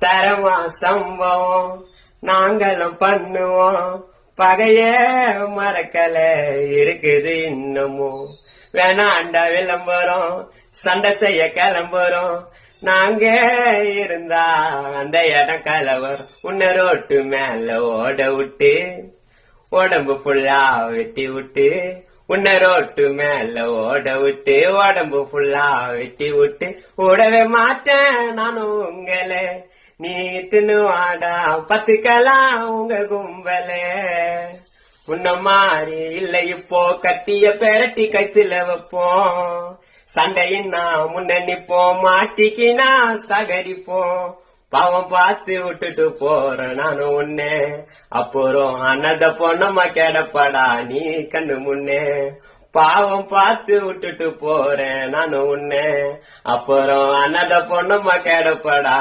தரமா சம்பவம் நாங்களும் பண்ணுவோம். பகைய மறக்கல இருக்குது இன்னமும். வேணாண்டா விளம்பரம் சண்டை செய்ய கிளம்புறோம். நாங்க இருந்தா அந்த இடம் கலவர். உன்னை ரோட்டு மேல ஓட விட்டு உடம்பு ஃபுல்லா வெட்டி விட்டு. உன்னை ரோட்டு மேல ஓட விட்டு உடம்பு ஃபுல்லா வெட்டி விட்டு. ஓடவே மாட்டேன் நானும் உங்களே. நீட்டுன்னு வாடா பத்துக்கலாம் உங்க கும்பலே. உன்ன மாறி இல்ல இப்போ கத்திய பெரட்டி கைத்துல வைப்போம். சண்டையின்னா முன்ன நிப்போம். மாட்டிக்கினா சகடிப்போம். பாவம் பார்த்து விட்டுட்டு போறேன் நானும் உன்னை. அப்புறம் அண்ணத பொண்ணமா கேடப்படா நீ கண்ணு முன்னே. பாவம் பார்த்து விட்டுட்டு போறேன் நானும் உன்னை. அப்புறம் அண்ணத பொண்ணமா கேடப்படா